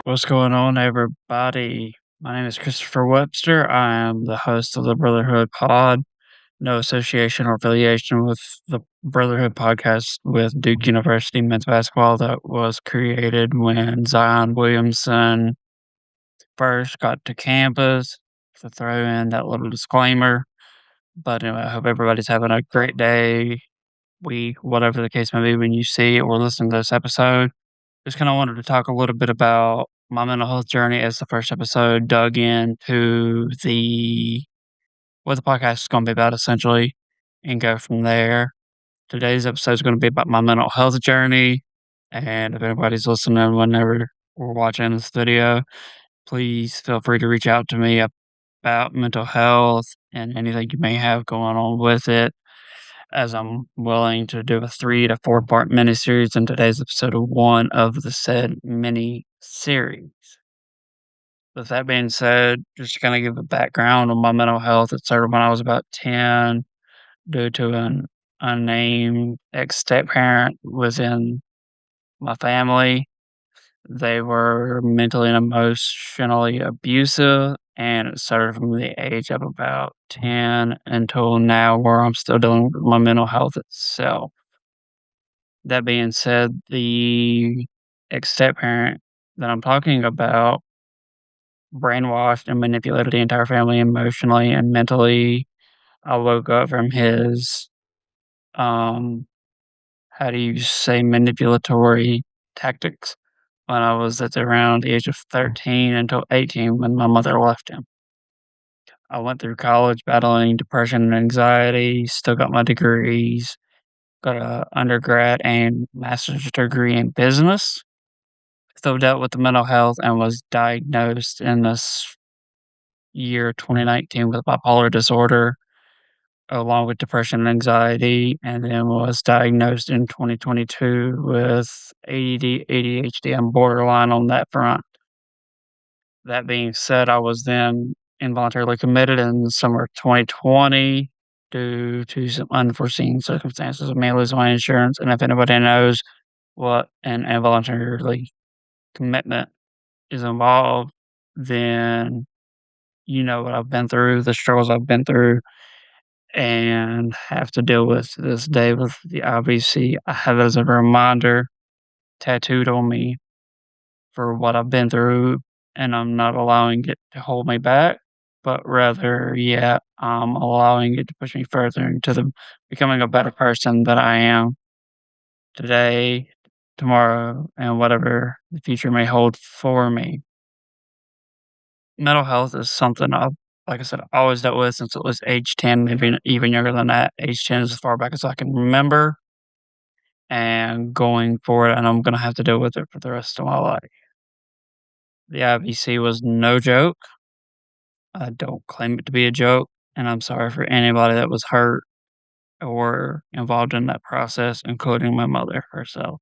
What's going on, everybody? My name is Christopher Webster. I am the host of the Brotherhood Pod. No association or affiliation with the Brotherhood podcast with Duke University men's basketball that was created when Zion Williamson first got to campus. To throw in that little disclaimer. But anyway, I hope everybody's having a great day, week, whatever the case may be when you see or listen to this episode. Just kind of wanted to talk a little bit about my mental health journey as the first episode dug into what the podcast is going to be about essentially and go from there. Today's episode is going to be about my mental health journey. And if anybody's listening whenever we're watching this video, please feel free to reach out to me about mental health and anything you may have going on with it, as I'm willing to do a 3 to 4 part mini-series in today's episode of 1 of the said mini-series. With that being said, just to kinda give a background on my mental health, it started when I was about 10 due to an unnamed ex-step-parent within my family. They were mentally and emotionally abusive, and it started from the age of about 10 until now, where I'm still dealing with my mental health itself. That being said, the ex-step-parent that I'm talking about brainwashed and manipulated the entire family emotionally and mentally. I woke up from his, um, how do you say, manipulatory tactics when I was at around the age of 13 until 18 when my mother left him. I went through college battling depression and anxiety, still got my degrees, got a undergrad and master's degree in business, still dealt with the mental health and was diagnosed in this year 2019 with bipolar disorder along with depression and anxiety, and then was diagnosed in 2022 with ADD, ADHD, and borderline on that front. That being said, I was then involuntarily committed in summer of 2020 due to some unforeseen circumstances of me losing my insurance. And if anybody knows what an involuntary commitment is involved, then you know what I've been through, the struggles I've been through, and have to deal with to this day with the IVC. I have it as a reminder tattooed on me for what I've been through, and I'm not allowing it to hold me back, but rather, yeah, I'm allowing it to push me further into the becoming a better person that I am today, tomorrow, and whatever the future may hold for me. Mental health is something I've, like I said, always dealt with since it was age 10, maybe even younger than that. Age 10 is as far back as I can remember, and going forward, and I'm gonna have to deal with it for the rest of my life. The IVC was no joke. I don't claim it to be a joke, and I'm sorry for anybody that was hurt or involved in that process, including my mother herself.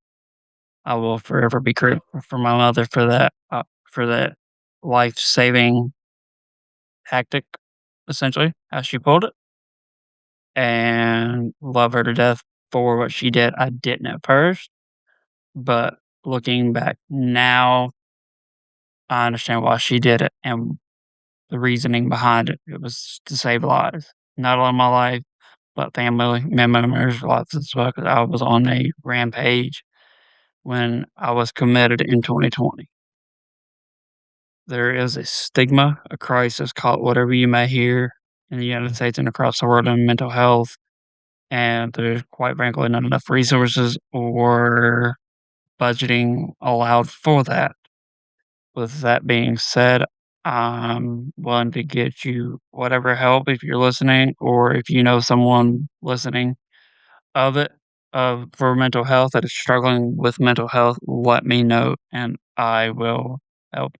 I will forever be grateful for my mother for that life-saving tactic, essentially, how she pulled it, and love her to death for what she did. I didn't at first, but looking back now, I understand why she did it and the reasoning behind it. It was to save lives, not only my life, but family members' lives as well, 'cause I was on a rampage when I was committed in 2020. There is a stigma, a crisis, call it whatever you may hear, in the United States and across the world in mental health, and there's quite frankly not enough resources or budgeting allowed for that. With that being said, I'm willing to get you whatever help if you're listening or if you know someone listening of it, for mental health that is struggling with mental health, let me know and I will help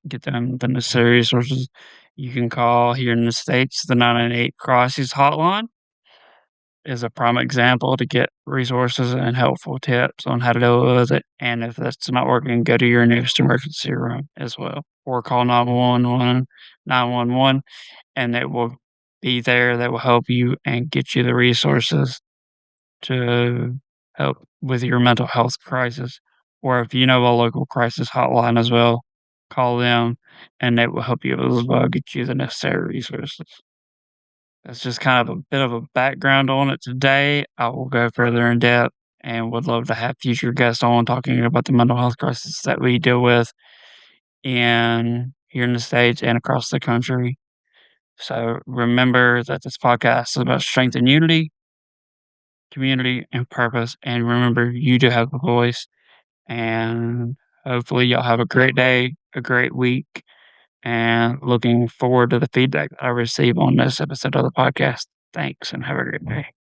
get them the necessary resources. You can call here in the States, the 998 crisis hotline is a prime example to get resources and helpful tips on how to deal with it. And if that's not working, go to your nearest emergency room as well, or call 911, and they will be there. That will help you and get you the resources to help with your mental health crisis. Or if you know a local crisis hotline as well, call them, and they will help you as well, get you the necessary resources. That's just kind of a bit of a background on it today. I will go further in depth and would love to have future guests on talking about the mental health crisis that we deal with here in the States and across the country. So remember that this podcast is about strength and unity, community, and purpose. And remember, you do have a voice. And hopefully, y'all have a great day, a great week, and looking forward to the feedback that I receive on this episode of the podcast. Thanks, and have a great day.